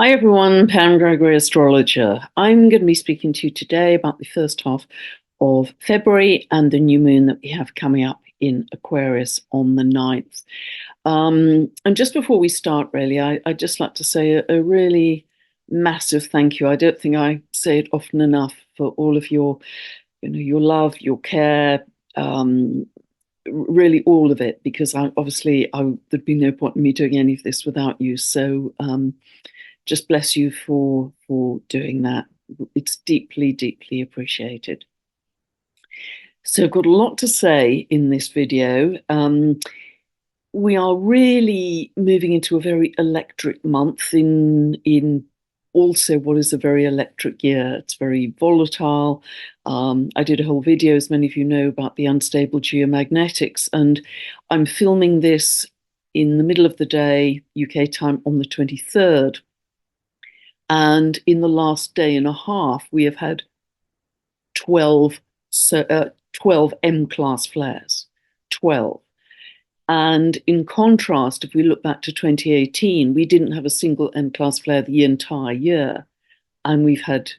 Hi everyone, Pam Gregory, astrologer. I'm going to be speaking to you today about the first half of February and the new moon that we have coming up in Aquarius on the 9th. And just before we start, really, I'd just like to say a really massive thank you. I don't think I say it often enough for all of your love, your care, really all of it, because there'd be no point in me doing any of this without you. So just bless you for doing that. It's deeply, deeply appreciated. So I've got a lot to say in this video. We are really moving into a very electric month in also what is a very electric year. It's very volatile. I did a whole video, as many of you know, about the unstable geomagnetics, and I'm filming this in the middle of the day, UK time, on the 23rd. And in the last day and a half, we have had 12 M-class flares, 12. And in contrast, if we look back to 2018, we didn't have a single M-class flare the entire year, and we've had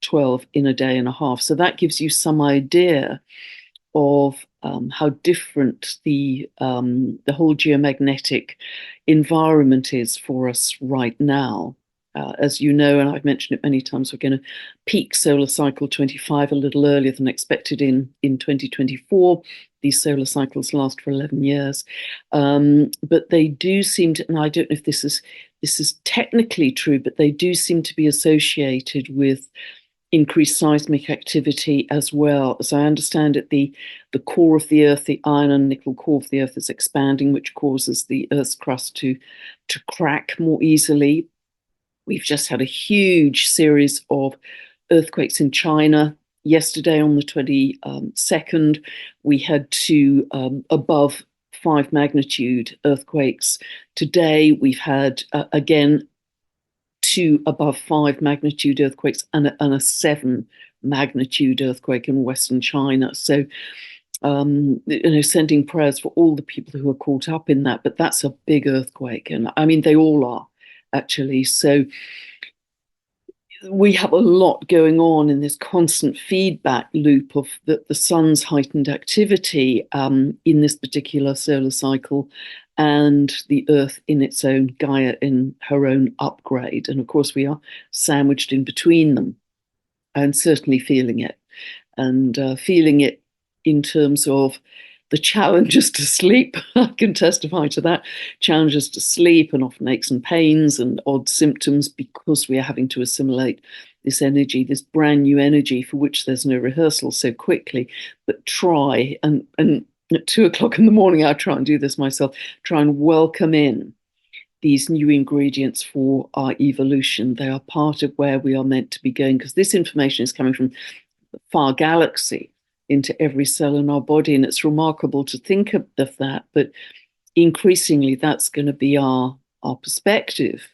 12 in a day and a half. So that gives you some idea of how different the whole geomagnetic environment is for us right now. As you know, and I've mentioned it many times, we're going to peak solar cycle 25 a little earlier than expected in 2024. These solar cycles last for 11 years. But they do seem to, and I don't know if this is technically true, but they do seem to be associated with increased seismic activity as well. As I understand it, the core of the Earth, the iron and nickel core of the Earth, is expanding, which causes the Earth's crust to crack more easily. We've just had a huge series of earthquakes in China. Yesterday, on the 22nd, we had two above 5 magnitude earthquakes. Today, we've had, again, 2 above 5 magnitude earthquakes and a 7 magnitude earthquake in Western China. So, sending prayers for all the people who are caught up in that. But that's a big earthquake. And I mean, they all are, actually. So we have a lot going on in this constant feedback loop of the sun's heightened activity in this particular solar cycle, and the Earth in its own, Gaia in her own upgrade. And of course, we are sandwiched in between them, and certainly feeling it. And feeling it in terms of the challenges to sleep. I can testify to that. Challenges to sleep, and often aches and pains and odd symptoms, because we are having to assimilate this energy, this brand new energy for which there's no rehearsal so quickly. But try, and at 2 o'clock in the morning, I try and do this myself, try and welcome in these new ingredients for our evolution. They are part of where we are meant to be going, because this information is coming from the far galaxy into every cell in our body. And it's remarkable to think of that, but increasingly that's going to be our perspective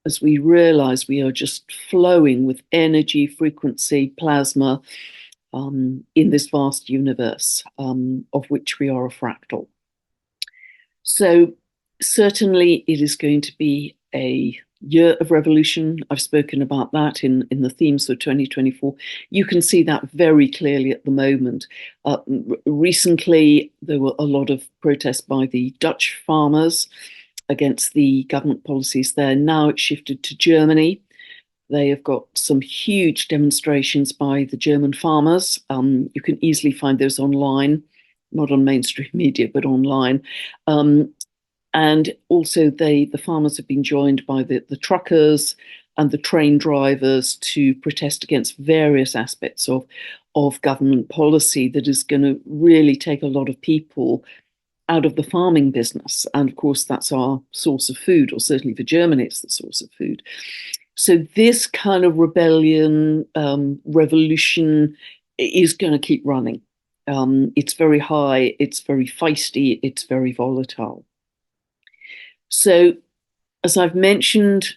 as we realize we are just flowing with energy, frequency, plasma in this vast universe of which we are a fractal. So certainly it is going to be a year of revolution. I've spoken about that in the themes for 2024. You can see that very clearly at the moment. Recently, there were a lot of protests by the Dutch farmers against the government policies there. Now it's shifted to Germany. They have got some huge demonstrations by the German farmers. You can easily find those online, not on mainstream media, but online. And also the farmers have been joined by the truckers and the train drivers to protest against various aspects of government policy that is going to really take a lot of people out of the farming business. And of course, that's our source of food, or certainly for Germany, it's the source of food. So this kind of rebellion, revolution is going to keep running. It's very high, it's very feisty, it's very volatile. So, as I've mentioned,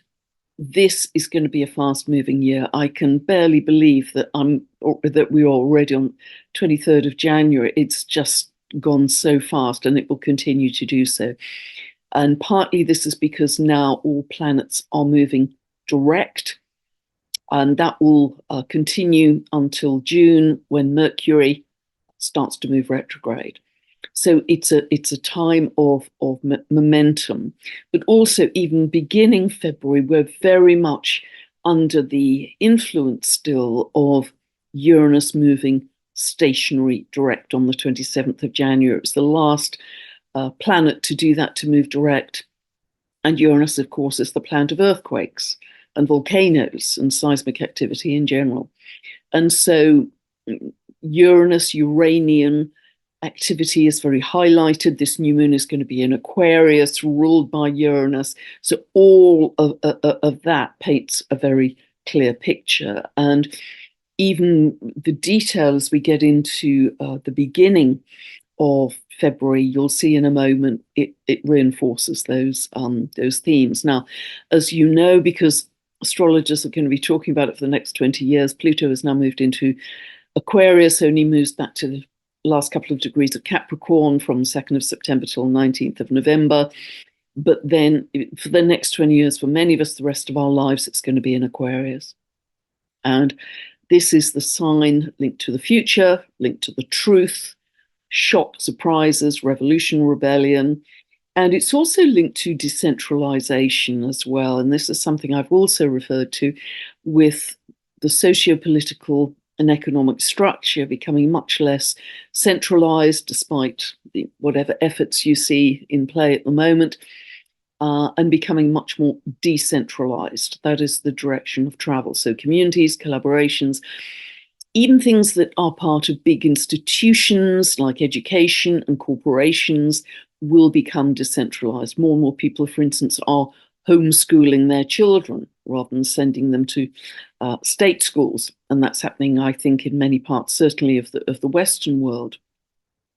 this is going to be a fast-moving year. I can barely believe that we're already on 23rd of January. It's just gone so fast, and it will continue to do so. And partly this is because now all planets are moving direct, and that will continue until June, when Mercury starts to move retrograde. So it's a time of momentum, but also even beginning February, we're very much under the influence still of Uranus moving stationary direct on the 27th of January. It's the last planet to do that, to move direct. And Uranus, of course, is the planet of earthquakes and volcanoes and seismic activity in general. And so Uranus, Uranian activity is very highlighted. This new moon is going to be in Aquarius, ruled by Uranus. So all of that paints a very clear picture. And even the details we get into the beginning of February, you'll see in a moment, it reinforces those themes. Now, as you know, because astrologers are going to be talking about it for the next 20 years, Pluto has now moved into Aquarius, only moves back to the last couple of degrees of Capricorn from 2nd of September till 19th of November. But then for the next 20 years, for many of us, the rest of our lives, it's going to be in Aquarius. And this is the sign linked to the future, linked to the truth, shock, surprises, revolution, rebellion. And it's also linked to decentralization as well. And this is something I've also referred to, with the socio-political and economic structure becoming much less centralized, despite whatever efforts you see in play at the moment, and becoming much more decentralized. That is the direction of travel. So communities, collaborations, even things that are part of big institutions like education and corporations will become decentralized. More and more people, for instance, are homeschooling their children rather than sending them to state schools. And that's happening, I think, in many parts, certainly of the Western world.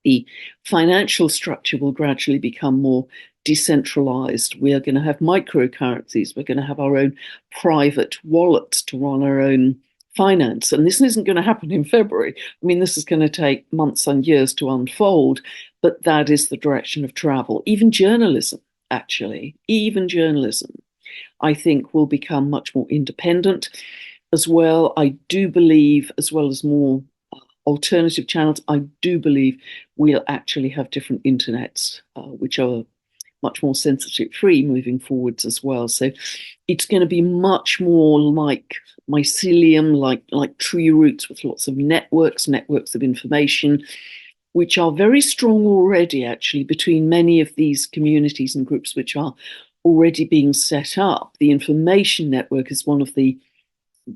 The financial structure will gradually become more decentralized. We are going to have microcurrencies. We're going to have our own private wallets to run our own finance. And this isn't going to happen in February. I mean, this is going to take months and years to unfold, but that is the direction of travel. Even journalism, actually, I think, will become much more independent as well. I do believe, as well as more alternative channels, I do believe we'll actually have different internets, which are much more censorship free moving forwards as well. So it's going to be much more like mycelium, like tree roots, with lots of networks of information, which are very strong already, actually, between many of these communities and groups which are already being set up. The information network is one of the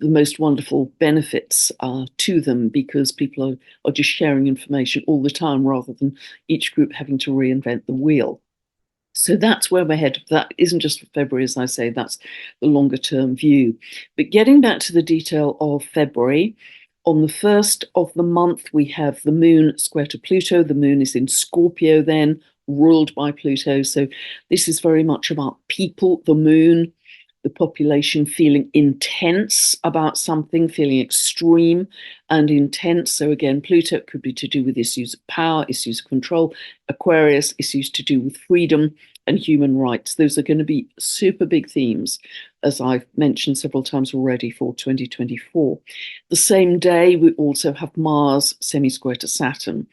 most wonderful benefits to them, because people are just sharing information all the time rather than each group having to reinvent the wheel. So that's where we're headed. That isn't just for February, as I say, that's the longer term view. But getting back to the detail of February, on the 1st of the month, we have the moon square to Pluto. The moon is in Scorpio then, ruled by Pluto. So this is very much about people, the moon, the population feeling intense about something, feeling extreme and intense. So again, Pluto could be to do with issues of power, issues of control. Aquarius, issues to do with freedom and human rights. Those are going to be super big themes, as I've mentioned several times already, for 2024. The same day, we also have Mars semi-square to Saturn.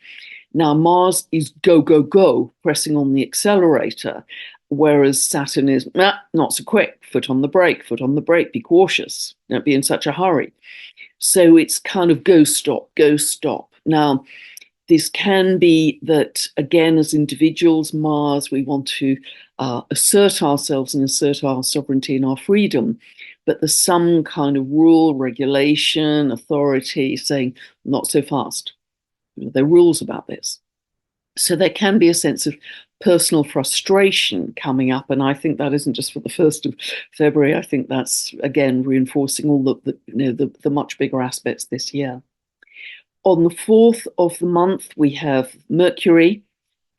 Now, Mars is go, go, go, pressing on the accelerator, whereas Saturn is not so quick, foot on the brake, be cautious, don't be in such a hurry. So it's kind of go, stop, go, stop. Now, this can be that, again, as individuals, Mars, we want to assert ourselves and assert our sovereignty and our freedom, but there's some kind of rule, regulation, authority saying, not so fast. There are rules about this. So there can be a sense of personal frustration coming up. And I think that isn't just for the 1st of February. I think that's, again, reinforcing all the much bigger aspects this year. On the 4th of the month, we have Mercury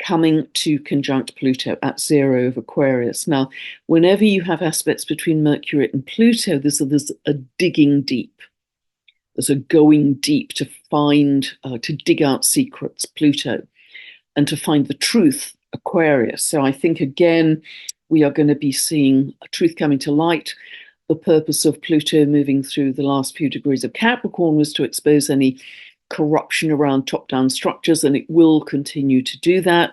coming to conjunct Pluto at 0 of Aquarius. Now, whenever you have aspects between Mercury and Pluto, there's a digging deep. There's a going deep to find, to dig out secrets, Pluto, and to find the truth, Aquarius. So I think, again, we are going to be seeing a truth coming to light, the purpose of Pluto moving through the last few degrees of Capricorn was to expose any corruption around top-down structures, and it will continue to do that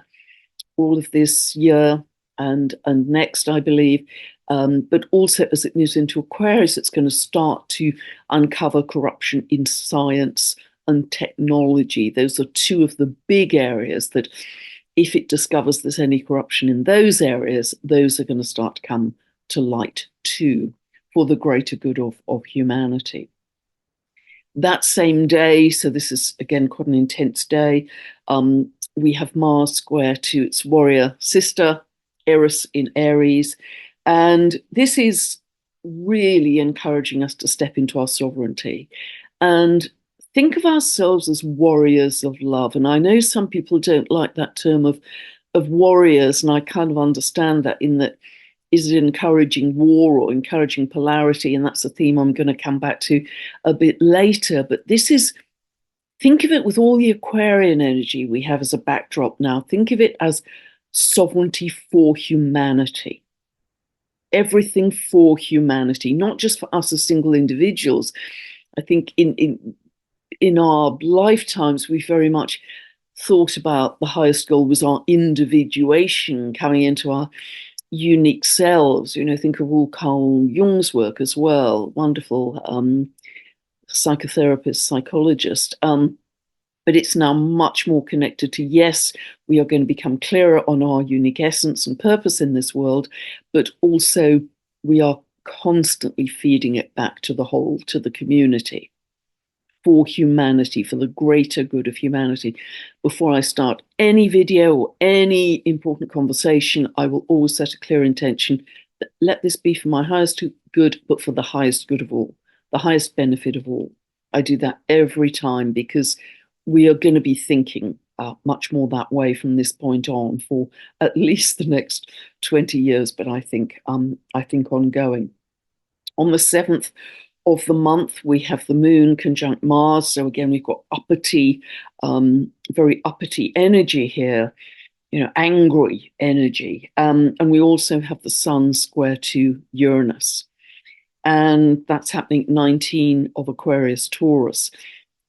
all of this year and next, I believe. But also, as it moves into Aquarius, it's going to start to uncover corruption in science and technology. Those are two of the big areas that, if it discovers there's any corruption in those areas, those are going to start to come to light too, for the greater good of humanity. That same day, so this is again quite an intense day, we have Mars square to its warrior sister, Eris in Aries. And this is really encouraging us to step into our sovereignty and think of ourselves as warriors of love. And I know some people don't like that term of warriors, and I kind of understand that, in that, is it encouraging war or encouraging polarity? And that's a theme I'm going to come back to a bit later. But this is, think of it with all the Aquarian energy we have as a backdrop now. Think of it as sovereignty for humanity. Everything for humanity, not just for us as single individuals. I think in our lifetimes, we very much thought about the highest goal was our individuation, coming into our unique selves. You know, think of all Carl Jung's work as well, wonderful psychotherapist, psychologist. But it's now much more connected to, yes, we are going to become clearer on our unique essence and purpose in this world, but also we are constantly feeding it back to the whole, to the community, for humanity, for the greater good of humanity. Before I start any video or any important conversation, I will always set a clear intention that let this be for my highest good, but for the highest good of all, the highest benefit of all. I do that every time, because we are going to be thinking much more that way from this point on for at least the next 20 years, but I think ongoing. On the 7th of the month, we have the moon conjunct Mars. So again, we've got uppity, very uppity energy here, you know, angry energy. And we also have the sun square to Uranus. And that's happening at 19 of Aquarius Taurus.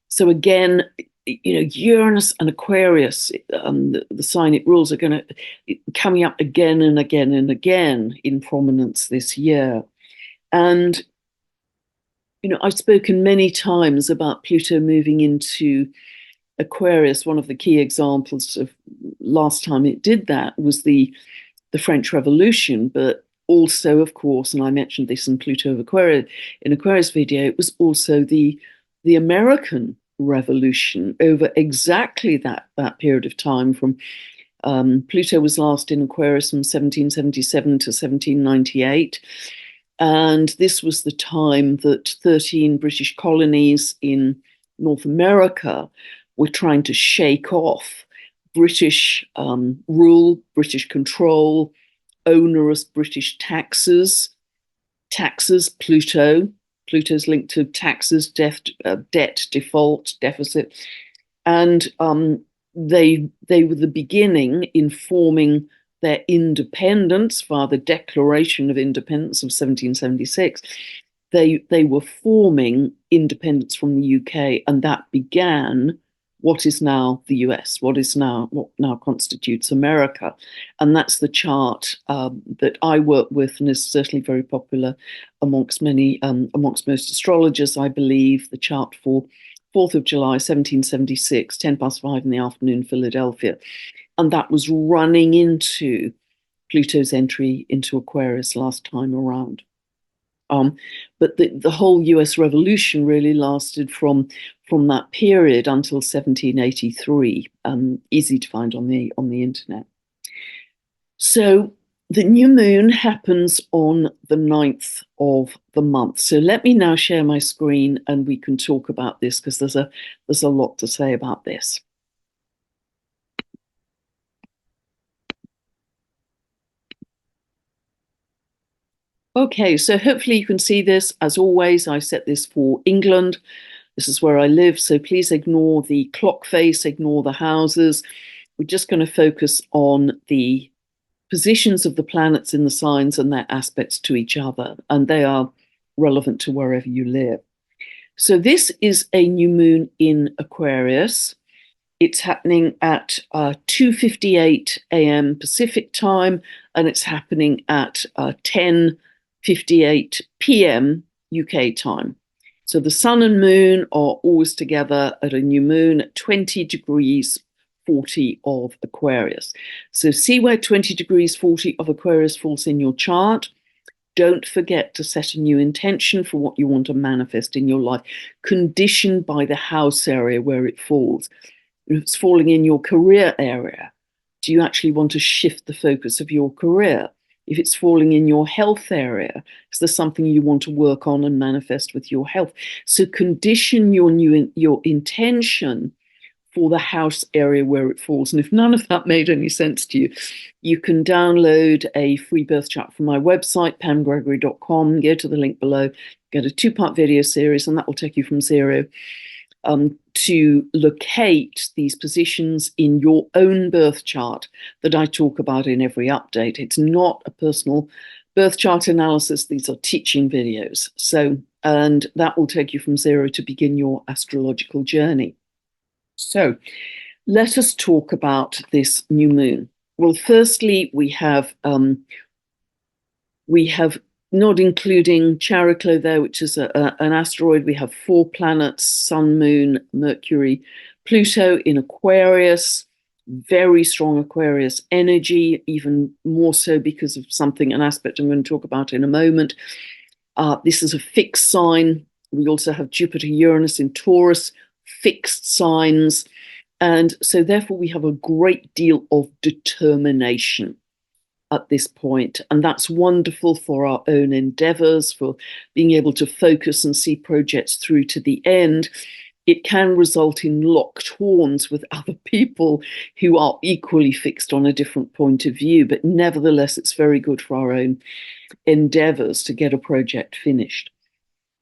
So again, you know, Uranus and Aquarius, the sign it rules, are going to coming up again and again and again in prominence this year. And, you know, I've spoken many times about Pluto moving into Aquarius. One of the key examples of last time it did that was the French Revolution, but also, of course, and I mentioned this in Pluto of Aquarius, in Aquarius video, it was also the American Revolution over exactly that period of time. From Pluto was last in Aquarius from 1777 to 1798. And this was the time that 13 British colonies in North America were trying to shake off British rule, British control, onerous British taxes, Pluto's linked to taxes, debt, default, deficit. And they were the beginning in forming their independence via the Declaration of Independence of 1776. They were forming independence from the UK, and that began what is now the US, what now constitutes America. And that's the chart that I work with, and is certainly very popular amongst most astrologers, I believe. The chart for 4th of July, 1776, 10 past 5 in the afternoon, Philadelphia. And that was running into Pluto's entry into Aquarius last time around. But the whole US Revolution really lasted from that period until 1783. Easy to find on the internet. So the new moon happens on the 9th of the month. So let me now share my screen and we can talk about this, because there's a lot to say about this. Okay, so hopefully you can see this. As always, I set this for England. This is where I live, so please ignore the clock face, ignore the houses. We're just going to focus on the positions of the planets in the signs and their aspects to each other. And they are relevant to wherever you live. So this is a new moon in Aquarius. It's happening at 2:58 a.m. Pacific time, and it's happening at 10:58 p.m. UK time. So the sun and moon are always together at a new moon at 20 degrees 40 of Aquarius. So see where 20 degrees 40 of Aquarius falls in your chart. Don't forget to set a new intention for what you want to manifest in your life, conditioned by the house area where it falls. If it's falling in your career area, do you actually want to shift the focus of your career? If it's falling in your health area, is there something you want to work on and manifest with your health? So condition your intention for the house area where it falls. And if none of that made any sense to you, you can download a free birth chart from my website, pamgregory.com. Go to the link below, get a 2-part video series, and that will take you from zero to locate these positions in your own birth chart that I talk about in every update. It's not a personal birth chart analysis. These are teaching videos. And that will take you from zero to begin your astrological journey. So let us talk about this new moon. Well, firstly, we have not including Chariklo there, which is an asteroid. We have 4 planets: Sun, Moon, Mercury, Pluto in Aquarius. Very strong Aquarius energy, even more so because of an aspect I'm going to talk about in a moment. This is a fixed sign. We also have Jupiter, Uranus in Taurus, fixed signs. And so therefore we have a great deal of determination at this point. And that's wonderful for our own endeavors, for being able to focus and see projects through to the end. It can result in locked horns with other people who are equally fixed on a different point of view. But nevertheless, it's very good for our own endeavors to get a project finished.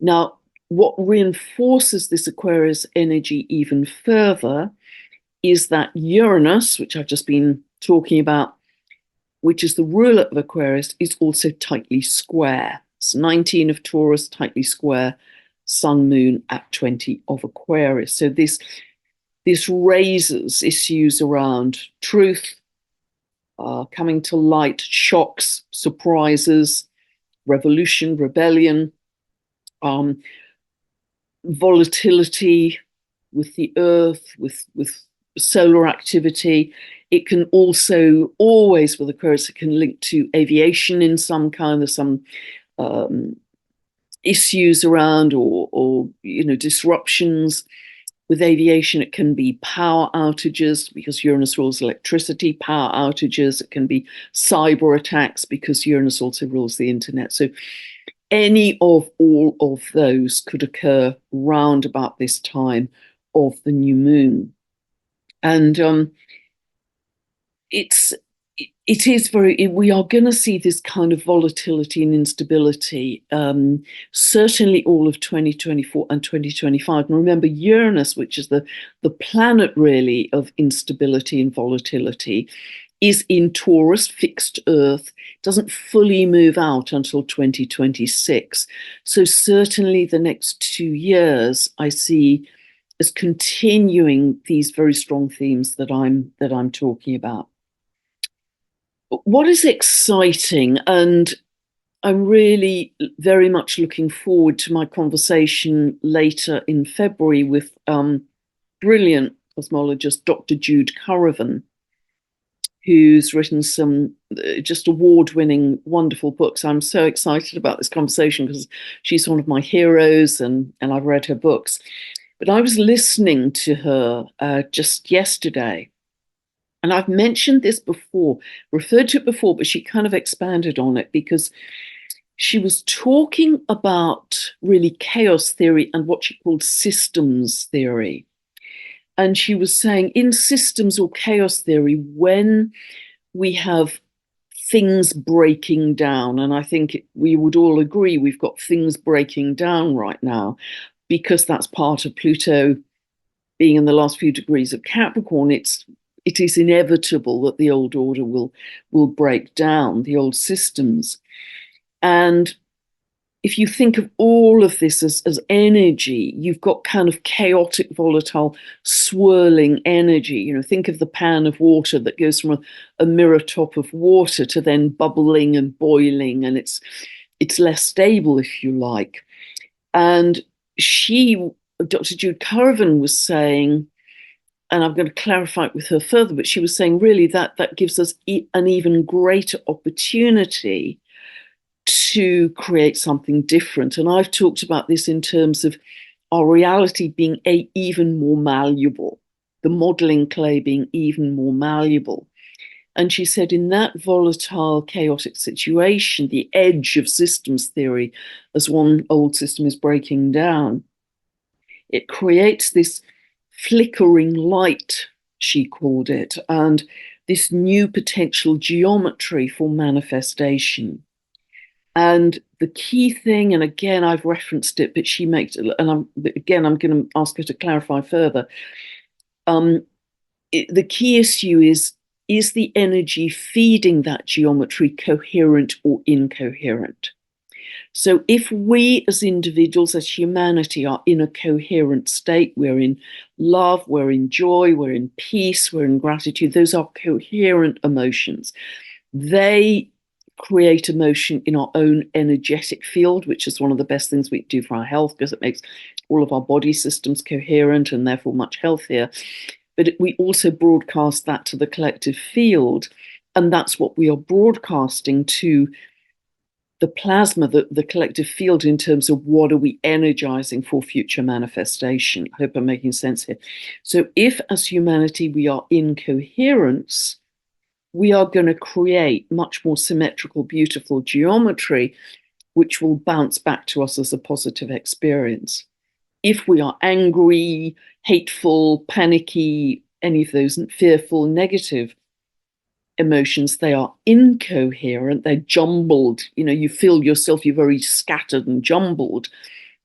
Now, what reinforces this Aquarius energy even further is that Uranus, which I've just been talking about, which is the ruler of Aquarius, is also tightly square. It's 19 of Taurus, tightly square, Sun, Moon at 20 of Aquarius. So this raises issues around truth, coming to light, shocks, surprises, revolution, rebellion, volatility with the earth, with solar activity. It can also always, with Aquarius, it can link to aviation in some kind. There's some issues around or disruptions with aviation. It can be power outages because Uranus rules electricity, power outages. It can be cyber attacks because Uranus also rules the internet. So any of all of those could occur round about this time of the new moon. And we are going to see this kind of volatility and instability, certainly all of 2024 and 2025. And remember, Uranus, which is the planet really of instability and volatility, is in Taurus, fixed Earth, doesn't fully move out until 2026. So certainly the next 2 years I see as continuing these very strong themes that I'm talking about. What is exciting, and I'm really very much looking forward to my conversation later in February with brilliant cosmologist Dr. Jude Currivan, who's written some just award-winning, wonderful books. I'm so excited about this conversation because she's one of my heroes and I've read her books. But I was listening to her just yesterday, and I've mentioned this before, referred to it before, but she kind of expanded on it because she was talking about really chaos theory and what she called systems theory. And she was saying in systems or chaos theory, when we have things breaking down, and I think we would all agree we've got things breaking down right now, because that's part of Pluto being in the last few degrees of Capricorn. It is inevitable that the old order will break down, the old systems. And if you think of all of this as energy, you've got kind of chaotic, volatile, swirling energy. You know, think of the pan of water that goes from a mirror top of water to then bubbling and boiling, and it's less stable, if you like. And Dr. Jude Currivan was saying, and I'm going to clarify it with her further, but she was saying really that gives us an even greater opportunity to create something different. And I've talked about this in terms of our reality being even more malleable, the modeling clay being even more malleable. And she said, in that volatile, chaotic situation, the edge of systems theory, as one old system is breaking down, it creates this flickering light, she called it, and this new potential geometry for manifestation. And the key thing, and again, I've referenced it, but she makes it, and I'm going to ask her to clarify further. The key issue is the energy feeding that geometry coherent or incoherent? So if we as individuals, as humanity, are in a coherent state, we're in love, we're in joy, we're in peace, we're in gratitude, those are coherent emotions. They create emotion in our own energetic field, which is one of the best things we do for our health, because it makes all of our body systems coherent and therefore much healthier. But we also broadcast that to the collective field, and that's what we are broadcasting to the plasma, the collective field, in terms of what are we energizing for future manifestation. I hope I'm making sense here. So if as humanity we are in coherence, we are going to create much more symmetrical, beautiful geometry, which will bounce back to us as a positive experience. If we are angry, hateful, panicky, any of those fearful, negative emotions, they are incoherent, they're jumbled. You know, you feel yourself, you're very scattered and jumbled.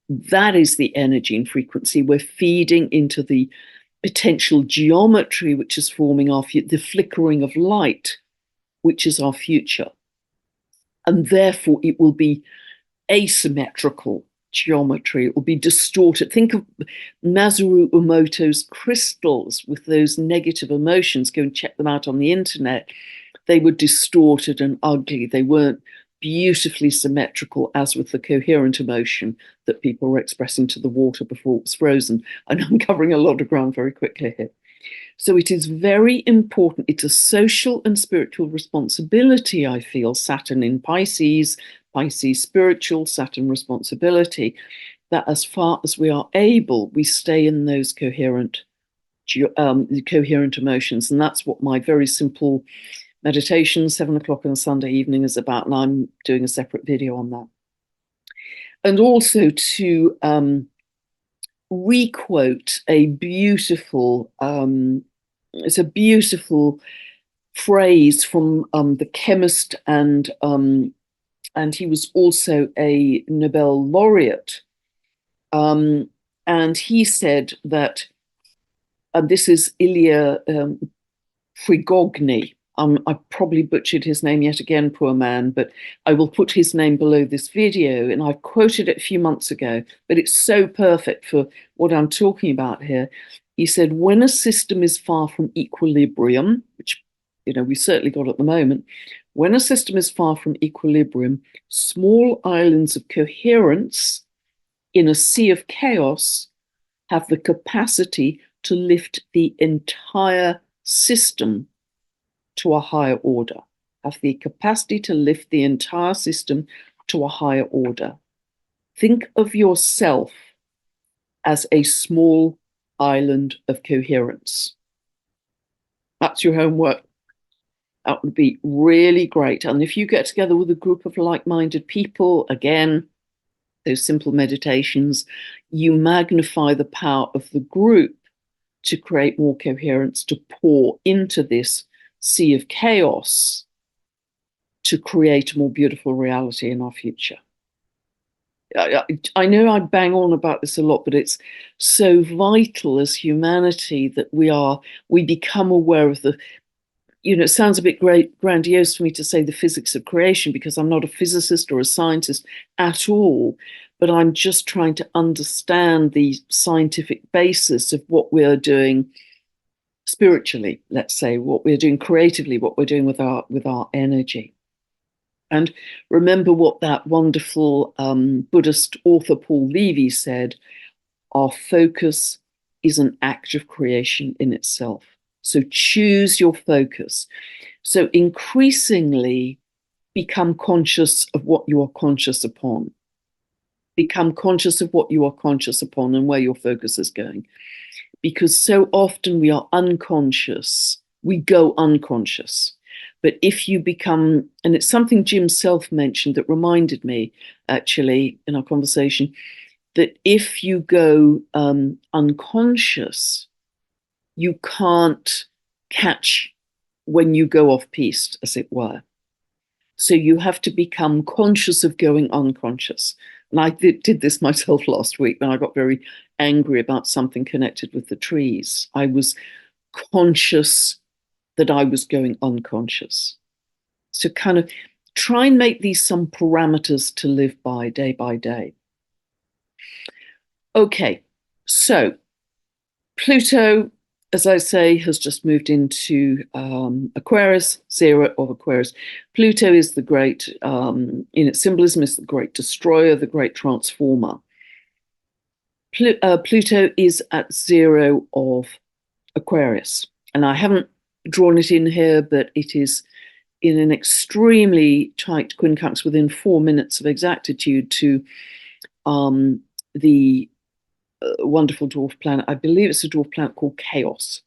That is the energy and frequency we're feeding into the potential geometry, which is forming the flickering of light, which is our future. And therefore, it will be asymmetrical geometry. It will be distorted. Think of Masaru Emoto's crystals with those negative emotions. Go and check them out on the internet. They were distorted and ugly. They weren't beautifully symmetrical, as with the coherent emotion that people were expressing to the water before it was frozen. And I'm covering a lot of ground very quickly here. So it is very important. It's a social and spiritual responsibility, I feel. Saturn in Pisces, Pisces spiritual, Saturn responsibility, that as far as we are able, we stay in those coherent emotions. And that's what my very simple meditation, 7 o'clock on a Sunday evening, is about. And I'm doing a separate video on that. And also to requote a beautiful, it's a beautiful phrase from the Chemist, and he was also a Nobel laureate. And he said that, and this is Ilya Prigognine. I probably butchered his name yet again, poor man, but I will put his name below this video. And I quoted it a few months ago, but it's so perfect for what I'm talking about here. He said, when a system is far from equilibrium, which, you know, we certainly got at the moment, when a system is far from equilibrium, small islands of coherence in a sea of chaos have the capacity to lift the entire system to a higher order, have the capacity to lift the entire system to a higher order. Think of yourself as a small island of coherence. That's your homework. That would be really great. And if you get together with a group of like-minded people, again, those simple meditations, you magnify the power of the group to create more coherence, to pour into this sea of chaos, to create a more beautiful reality in our future. I know I bang on about this a lot, but it's so vital as humanity that we become aware of it sounds a bit grandiose for me to say the physics of creation, because I'm not a physicist or a scientist at all, but I'm just trying to understand the scientific basis of what we're doing spiritually, let's say, what we're doing creatively, what we're doing with our energy. And remember what that wonderful Buddhist author Paul Levy said: our focus is an act of creation in itself. So choose your focus. So increasingly become conscious of what you are conscious upon. Become conscious of what you are conscious upon and where your focus is going. Because so often we are unconscious, we go unconscious. But if you become, and it's something Jim Self mentioned that reminded me actually in our conversation, that if you go unconscious, you can't catch when you go off piste, as it were. So you have to become conscious of going unconscious. And I did this myself last week when I got very angry about something connected with the trees. I was conscious that I was going unconscious. So kind of try and make these some parameters to live by day. Okay, so Pluto, as I say, has just moved into Aquarius, zero of Aquarius. Pluto is the great, in its symbolism, is the great destroyer, the great transformer. Pluto is at zero of Aquarius. And I haven't drawn it in here, but it is in an extremely tight quincunx within 4 minutes of exactitude to the wonderful dwarf planet. I believe it's a dwarf planet called Chaos.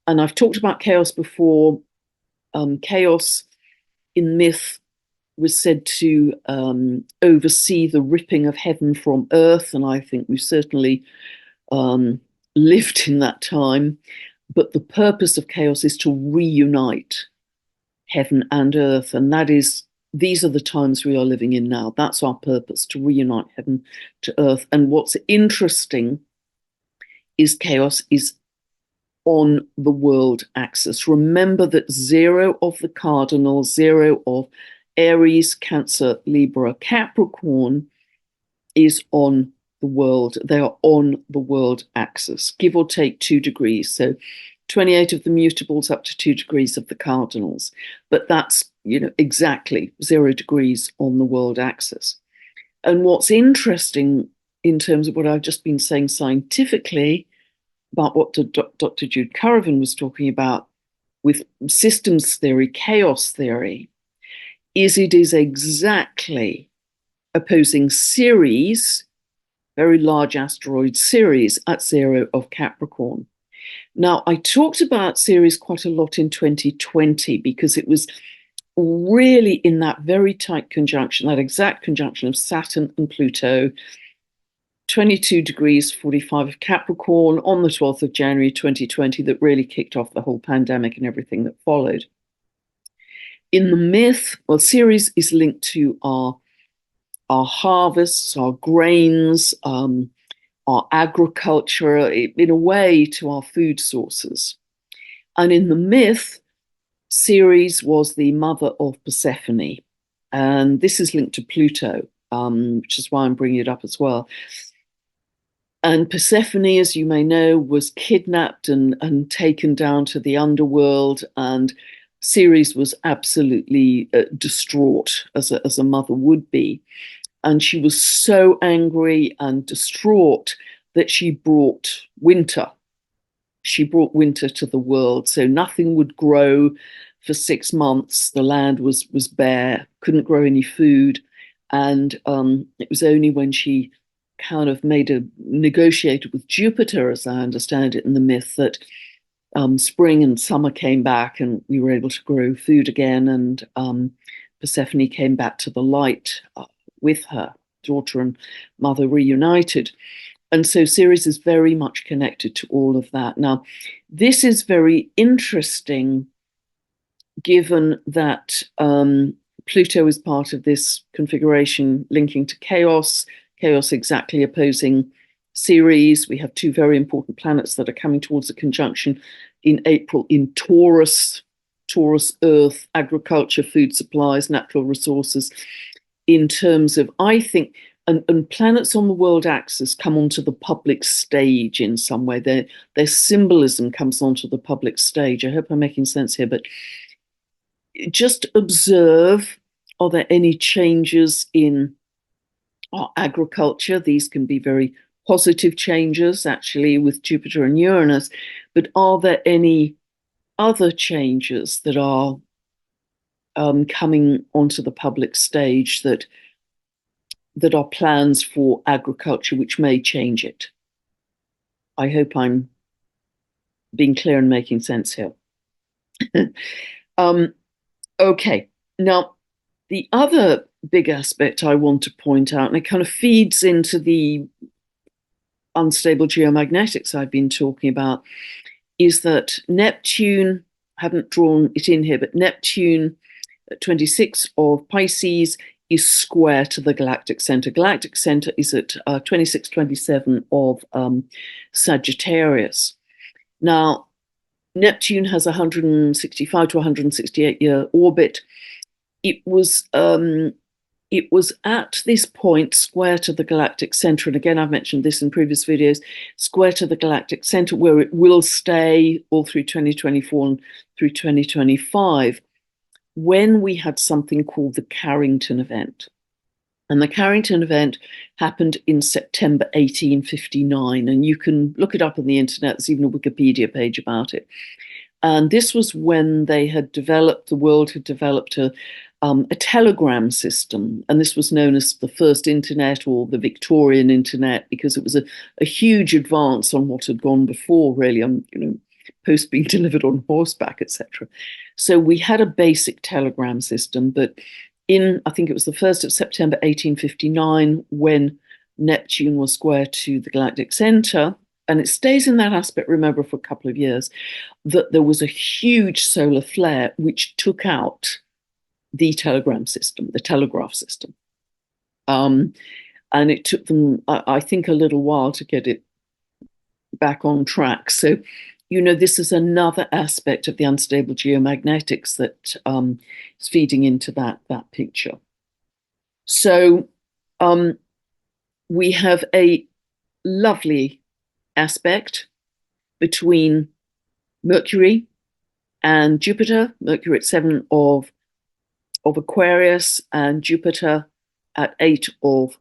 And I've talked about Chaos before. Chaos in myth was said to oversee the ripping of heaven from earth. And I think we've certainly lived in that time. But the purpose of Chaos is to reunite heaven and earth. And these are the times we are living in now. That's our purpose, to reunite heaven to earth. And what's interesting is Chaos is on the world axis. Remember that zero of the cardinal, zero of Aries, Cancer, Libra, Capricorn is on the world. They are on the world axis, give or take 2 degrees. So 28 of the mutables up to 2 degrees of the cardinals. But that's, exactly 0 degrees on the world axis. And what's interesting in terms of what I've just been saying scientifically about what Dr. Jude Currivan was talking about with systems theory, chaos theory, is it is exactly opposing Ceres, very large asteroid Ceres, at 0 of Capricorn. Now, I talked about Ceres quite a lot in 2020 because it was really in that very tight conjunction, that exact conjunction of Saturn and Pluto, 22 degrees 45 of Capricorn on the 12th of January 2020, that really kicked off the whole pandemic and everything that followed. In the myth, well, Ceres is linked to our harvests, our grains, our agriculture, in a way to our food sources. And in the myth, Ceres was the mother of Persephone. And this is linked to Pluto, which is why I'm bringing it up as well. And Persephone, as you may know, was kidnapped and taken down to the underworld. And Ceres was absolutely distraught, as a mother would be. And she was so angry and distraught that she brought winter. She brought winter to the world. So nothing would grow for 6 months. The land was bare, couldn't grow any food. And it was only when she kind of negotiated with Jupiter, as I understand it in the myth, that spring and summer came back and we were able to grow food again. And Persephone came back to the light with her daughter and mother reunited. And so Ceres is very much connected to all of that. Now, this is very interesting given that Pluto is part of this configuration linking to Chaos exactly opposing Ceres. We have 2 very important planets that are coming towards a conjunction in April in Taurus, Taurus, earth, agriculture, food supplies, natural resources, in terms of, I think, and planets on the world axis come onto the public stage in some way. Their symbolism comes onto the public stage. I hope I'm making sense here, but just observe, are there any changes in our agriculture? These can be very positive changes, actually, with Jupiter and Uranus, but are there any other changes that are coming onto the public stage that are plans for agriculture which may change it? I hope I'm being clear and making sense here. Okay, now the other big aspect I want to point out, and it kind of feeds into the unstable geomagnetics I've been talking about, is that Neptune, I haven't drawn it in here, but Neptune at 26 of Pisces is square to the galactic center. Galactic center is at 2627 of Sagittarius. Now, Neptune has 165 to 168 year orbit. It was at this point square to the galactic center, and again, I've mentioned this in previous videos, square to the galactic center, where it will stay all through 2024 and through 2025, when we had something called the Carrington event. And the Carrington event happened in September 1859, and you can look it up on the internet. There's even a Wikipedia page about it. And this was when the world had developed a telegram system, and this was known as the first internet, or the Victorian internet, because it was a huge advance on what had gone before, really, on post being delivered on horseback, etc. So we had a basic telegram system, but I think it was the 1st of September 1859, when Neptune was square to the galactic center, and it stays in that aspect, remember, for a couple of years, that there was a huge solar flare which took out the telegram system, the telegraph system. And it took them, I think, a little while to get it back on track. So, this is another aspect of the unstable geomagnetics that is feeding into that picture. So we have a lovely aspect between Mercury and Jupiter, Mercury at 7 of Aquarius and Jupiter at 8 of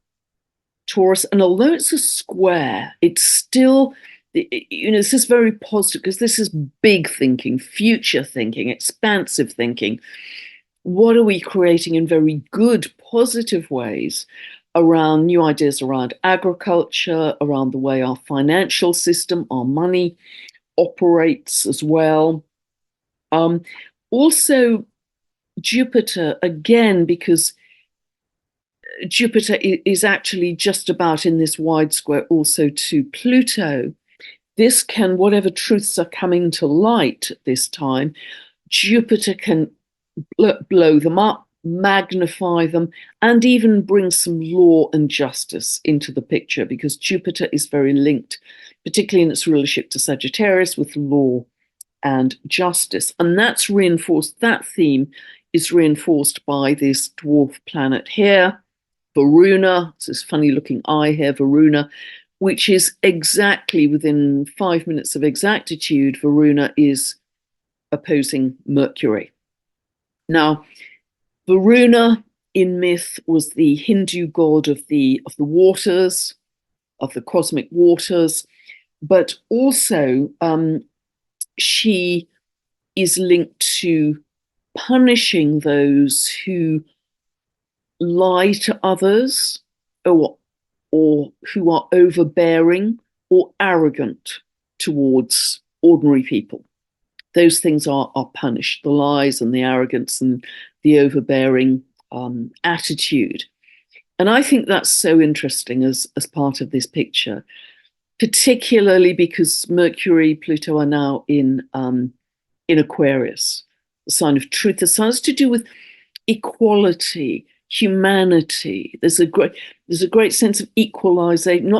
Taurus. And although it's a square, it's still, this is very positive, because this is big thinking, future thinking, expansive thinking. What are we creating in very good, positive ways around new ideas around agriculture, around the way our financial system, our money operates as well. Also, Jupiter, again, because Jupiter is actually just about in this wide square also to Pluto. This can, whatever truths are coming to light at this time, Jupiter can blow them up, magnify them, and even bring some law and justice into the picture, because Jupiter is very linked, particularly in its rulership to Sagittarius, with law and justice. And that's reinforced, that theme is reinforced by this dwarf planet here, Varuna. It's this funny looking eye here, Varuna, which is exactly within 5 minutes of exactitude. Varuna is opposing Mercury. Now, Varuna in myth was the Hindu god of the waters, of the cosmic waters, but also she is linked to punishing those who lie to others, or who are overbearing or arrogant towards ordinary people. Those things are punished, the lies and the arrogance and the overbearing attitude. And I think that's so interesting as part of this picture, particularly because Mercury, Pluto are now in Aquarius, the sign of truth. The sign has to do with equality, humanity. There's a great sense of equalization,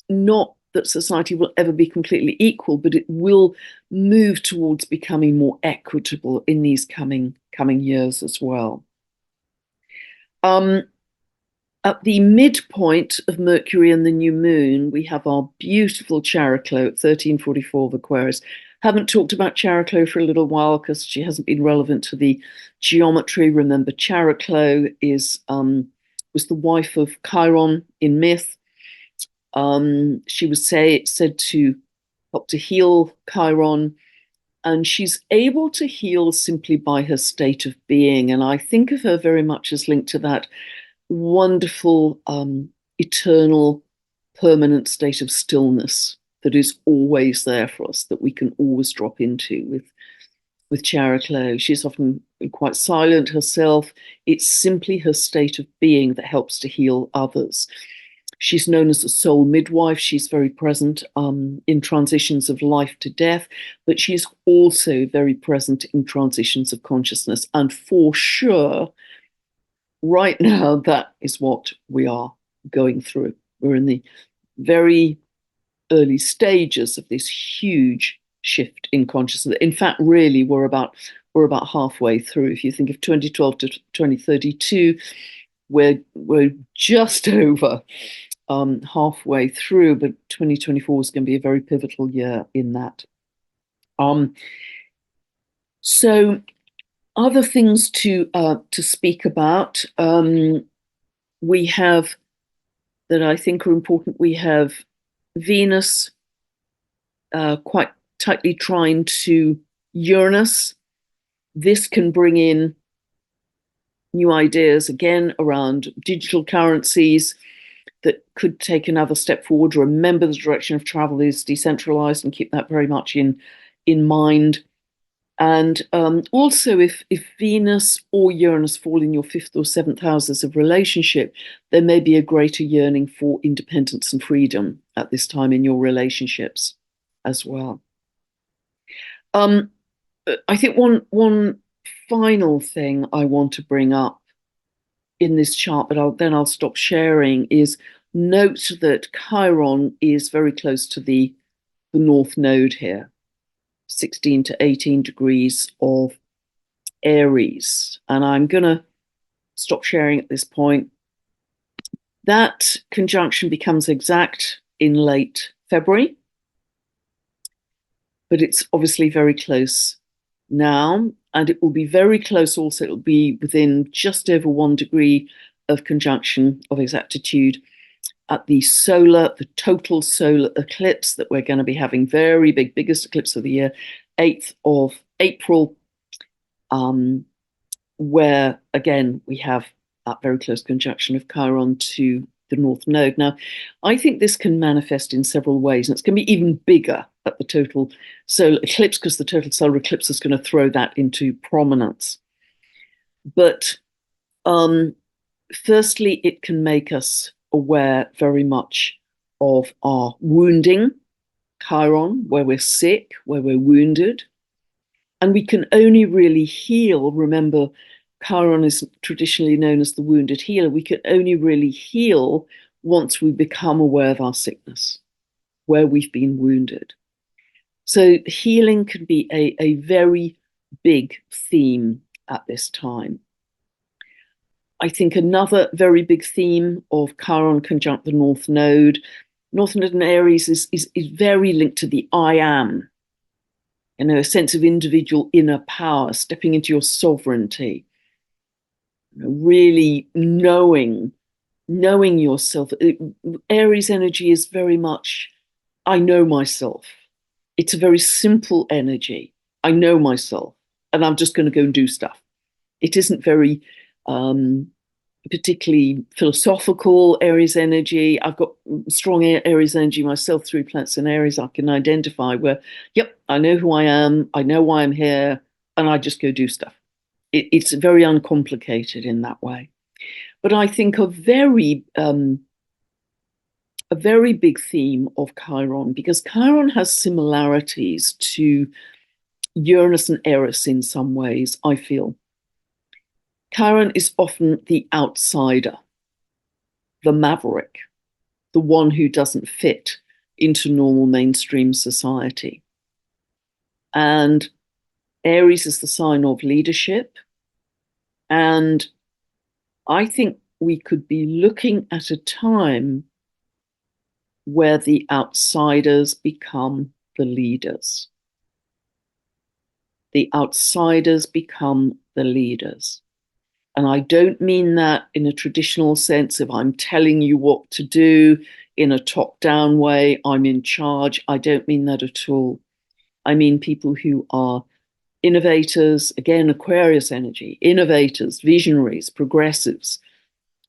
not that society will ever be completely equal, but it will move towards becoming more equitable in these coming years as well. At the midpoint of Mercury and the new moon, we have our beautiful Chariklo at 1344 of Aquarius. Haven't talked about Chariklo for a little while because she hasn't been relevant to the geometry. Remember, Chariklo was the wife of Chiron in myth. She was said to help to heal Chiron, and she's able to heal simply by her state of being. And I think of her very much as linked to that wonderful, eternal, permanent state of stillness that is always there for us, that we can always drop into with Chariklo. She's often quite silent herself. It's simply her state of being that helps to heal others. She's known as a soul midwife. She's very present in transitions of life to death, but she's also very present in transitions of consciousness. And for sure, right now, that is what we are going through. We're in the very early stages of this huge shift in consciousness. In fact, really, we're about halfway through. If you think of 2012 to 2032, we're just over halfway through, but 2024 is going to be a very pivotal year in that. So other things to speak about, we have that I think are important. We have Venus quite tightly trying to Uranus. This can bring in new ideas again around digital currencies that could take another step forward. Remember, the direction of travel is decentralized, and keep that very much in mind. And also, if Venus or Uranus fall in your 5th or 7th houses of relationship, there may be a greater yearning for independence and freedom at this time in your relationships as well. I think one final thing I want to bring up in this chart, but I'll stop sharing, is note that Chiron is very close to the North Node here. 16 to 18 degrees of Aries. And I'm going to stop sharing at this point. That conjunction becomes exact in late February, but it's obviously very close now, and it will be very close also. It'll be within just over 1 degree of conjunction of exactitude at the total solar eclipse that we're going to be having, very big, biggest eclipse of the year, 8th of April, where again we have that very close conjunction of Chiron to the North Node. Now, I think this can manifest in several ways, and it's going to be even bigger at the total solar eclipse, because the total solar eclipse is going to throw that into prominence. But firstly, it can make us aware very much of our wounding, Chiron, where we're sick, where we're wounded. And we can only really heal. Remember, Chiron is traditionally known as the wounded healer. We can only really heal once we become aware of our sickness, where we've been wounded. So healing can be a very big theme at this time. I think another very big theme of Chiron conjunct the North Node. North Node in Aries is very linked to the I am. You know, a sense of individual inner power, stepping into your sovereignty, really knowing yourself. Aries energy is very much, I know myself. It's a very simple energy. I know myself, and I'm just going to go and do stuff. It isn't very particularly philosophical Aries energy. I've got strong Aries energy myself through planets in Aries. I can identify where, yep, I know who I am, I know why I'm here, and I just go do stuff. It's very uncomplicated in that way. But I think a very big theme of Chiron, because Chiron has similarities to Uranus and Eris in some ways, I feel. Chiron is often the outsider, the maverick, the one who doesn't fit into normal mainstream society. And Aries is the sign of leadership. And I think we could be looking at a time where the outsiders become the leaders. The outsiders become the leaders. And I don't mean that in a traditional sense of I'm telling you what to do in a top-down way, I'm in charge. I don't mean that at all. I mean people who are innovators, again, Aquarius energy, innovators, visionaries, progressives,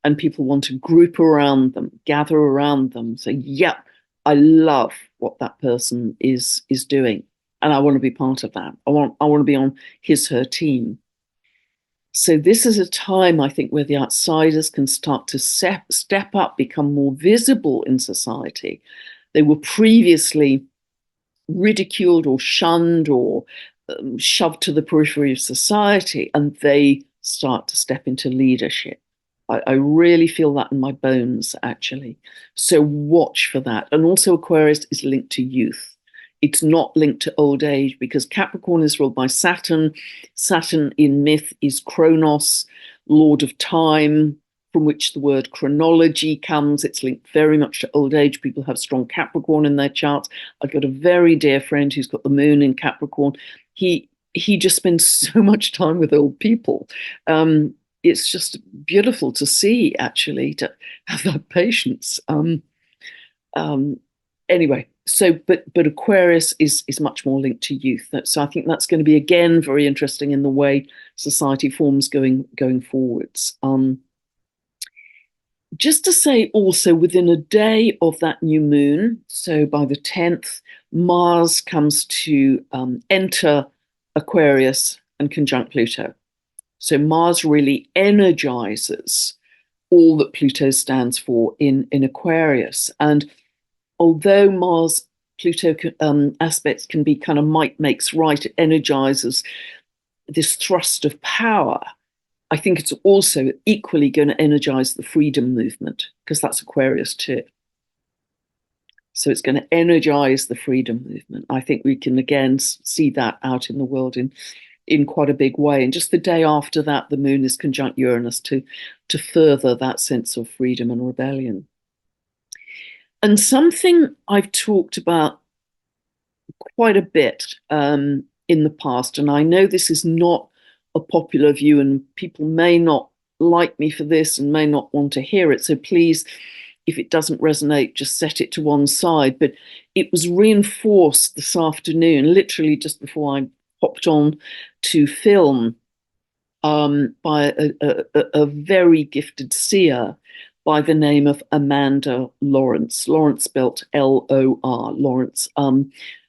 and people want to group around them, gather around them, say, yeah, I love what that person is doing, and I want to be part of that. I want to be on his, her team. So this is a time, I think, where the outsiders can start to step up, become more visible in society. They were previously ridiculed or shunned or shoved to the periphery of society, and they start to step into leadership. I really feel that in my bones, actually. So watch for that. And also Aquarius is linked to youth. It's not linked to old age because Capricorn is ruled by Saturn. Saturn in myth is Kronos, Lord of Time, from which the word chronology comes. It's linked very much to old age. People have strong Capricorn in their charts. I've got a very dear friend who's got the moon in Capricorn. He just spends so much time with old people. It's just beautiful to see, actually, to have that patience. Anyway, so but Aquarius is much more linked to youth. So I think that's going to be again very interesting in the way society forms going forwards. Just to say also, within a day of that new moon, so by the 10th, Mars comes to enter Aquarius and conjunct Pluto. So Mars really energizes all that Pluto stands for in Aquarius. And although Mars-Pluto aspects can be kind of might makes right, it energizes this thrust of power. I think it's also equally going to energize the freedom movement because that's Aquarius too. So it's going to energize the freedom movement. I think we can again see that out in the world in quite a big way. And just the day after that, the moon is conjunct Uranus to further that sense of freedom and rebellion. And something I've talked about quite a bit in the past, and I know this is not a popular view and people may not like me for this and may not want to hear it. So please, if it doesn't resonate, just set it to one side. But it was reinforced this afternoon, literally just before I hopped on to film, by a very gifted seer by the name of Amanda Lawrence. Lawrence spelt L-O-R, Lawrence.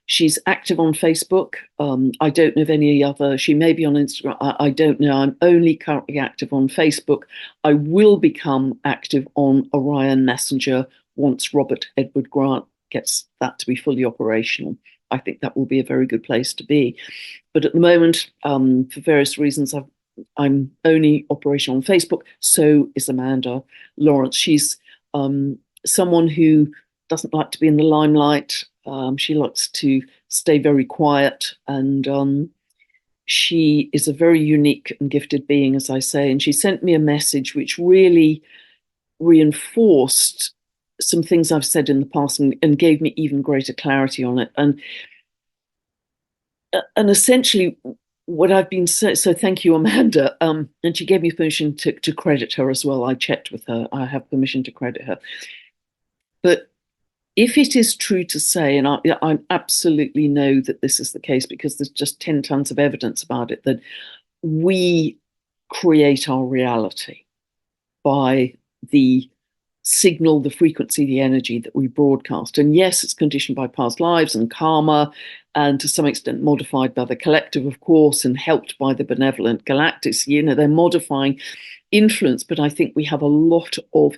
She's active on Facebook. I don't know of any other. She may be on Instagram. I don't know. I'm only currently active on Facebook. I will become active on Orion Messenger once Robert Edward Grant gets that to be fully operational. I think that will be a very good place to be. But at the moment, for various reasons, I'm only operational on Facebook. So is Amanda Lawrence. She's someone who doesn't like to be in the limelight. She likes to stay very quiet, and she is a very unique and gifted being, as I say. And she sent me a message which really reinforced some things I've said in the past and gave me even greater clarity on it. And essentially, what I've been saying, so thank you, Amanda. And she gave me permission to credit her as well. I checked with her. I have permission to credit her. But if it is true to say, and I absolutely know that this is the case because there's just 10 tons of evidence about it, that we create our reality by the signal, the frequency, the energy that we broadcast. And yes, it's conditioned by past lives and karma, and to some extent modified by the collective, of course, and helped by the benevolent galactics. You know, they're modifying influence, but I think we have a lot of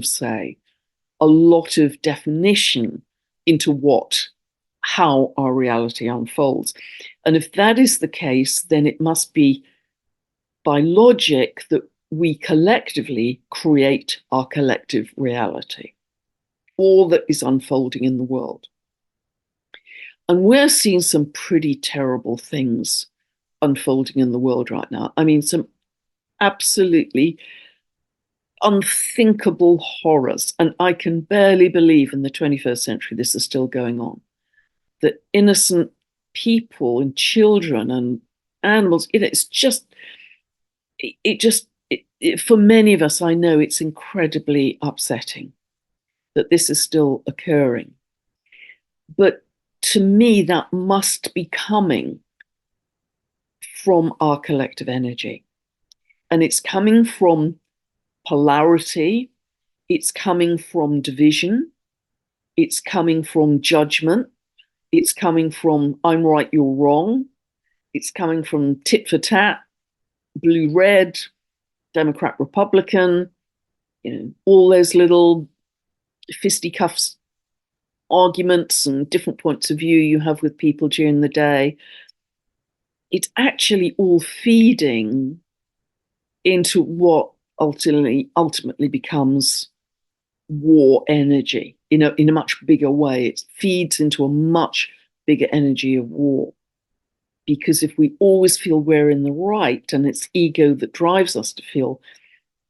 say, a lot of definition into how our reality unfolds. And if that is the case, then it must be by logic that we collectively create our collective reality. all that is unfolding in the world. And we're seeing some pretty terrible things unfolding in the world right now. I mean, some absolutely unthinkable horrors. And I can barely believe in the 21st century this is still going on. That innocent people and children and animals, it's just, for many of us, I know it's incredibly upsetting that this is still occurring. But to me, that must be coming from our collective energy. And it's coming from polarity, it's coming from division, it's coming from judgment, it's coming from I'm right, you're wrong, it's coming from tit for tat, blue red, Democrat Republican, all those little fisticuffs arguments and different points of view you have with people during the day. It's actually all feeding into what ultimately becomes war energy in a much bigger way. It feeds into a much bigger energy of war. Because if we always feel we're in the right, and it's ego that drives us to feel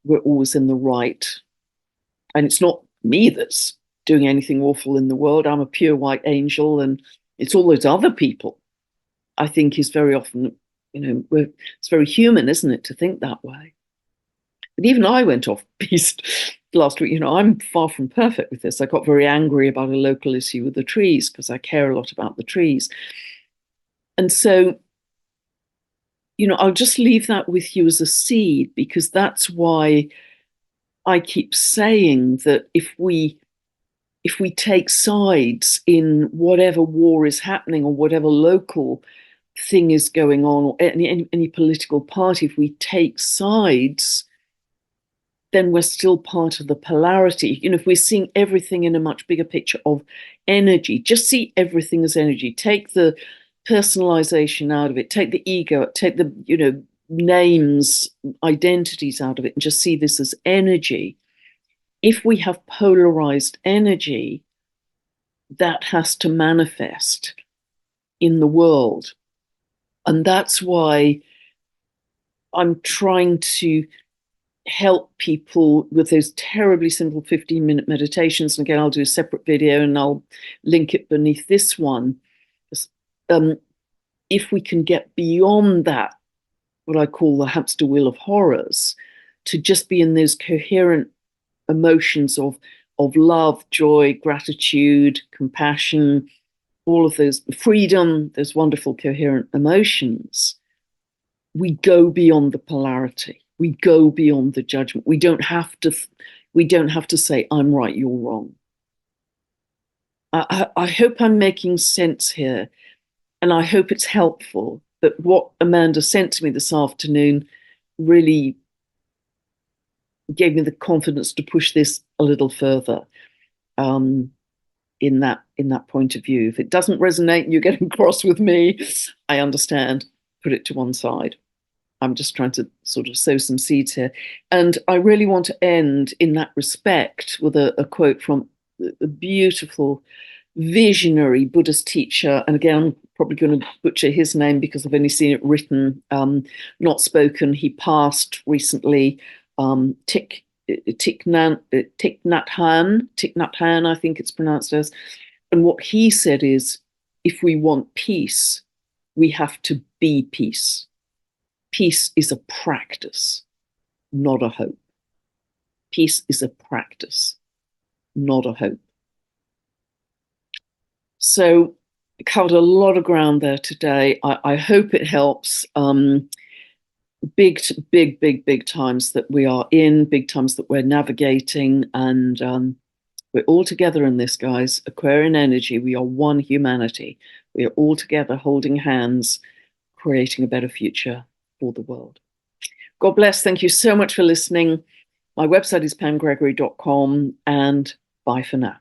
we're always in the right, and it's not me that's doing anything awful in the world, I'm a pure white angel, and it's all those other people, I think is very often, it's very human, isn't it, to think that way. But even I went off piste last week. I'm far from perfect with this. I got very angry about a local issue with the trees because I care a lot about the trees. And so, I'll just leave that with you as a seed, because that's why I keep saying that if we take sides in whatever war is happening or whatever local thing is going on, or any political party, if we take sides, then we're still part of the polarity. If we're seeing everything in a much bigger picture of energy, just see everything as energy. Take the personalization out of it, take the ego, take the, names, identities out of it, and just see this as energy. If we have polarized energy, that has to manifest in the world. And that's why I'm trying to help people with those terribly simple 15-minute meditations. And again, I'll do a separate video and I'll link it beneath this one. If we can get beyond that, what I call the hamster wheel of horrors, to just be in those coherent emotions of love, joy, gratitude, compassion, all of those, freedom, those wonderful coherent emotions, we go beyond the polarity. We go beyond the judgment. We don't have to say, I'm right, you're wrong. I hope I'm making sense here, and I hope it's helpful. But what Amanda sent to me this afternoon really gave me the confidence to push this a little further in that point of view. If it doesn't resonate and you're getting cross with me, I understand. Put it to one side. I'm just trying to sort of sow some seeds here. And I really want to end in that respect with a quote from a beautiful, visionary Buddhist teacher. And again, I'm probably going to butcher his name because I've only seen it written, not spoken. He passed recently. Thich Nhat Hahn, I think it's pronounced as. And what he said is, if we want peace, we have to be peace. Peace is a practice, not a hope. Peace is a practice, not a hope. So I covered a lot of ground there today. I hope it helps. Big times that we are in, big times that we're navigating, and we're all together in this, guys. Aquarian energy, we are one humanity. We are all together holding hands, creating a better future for the world. God bless. Thank you so much for listening. My website is pamgregory.com, and bye for now.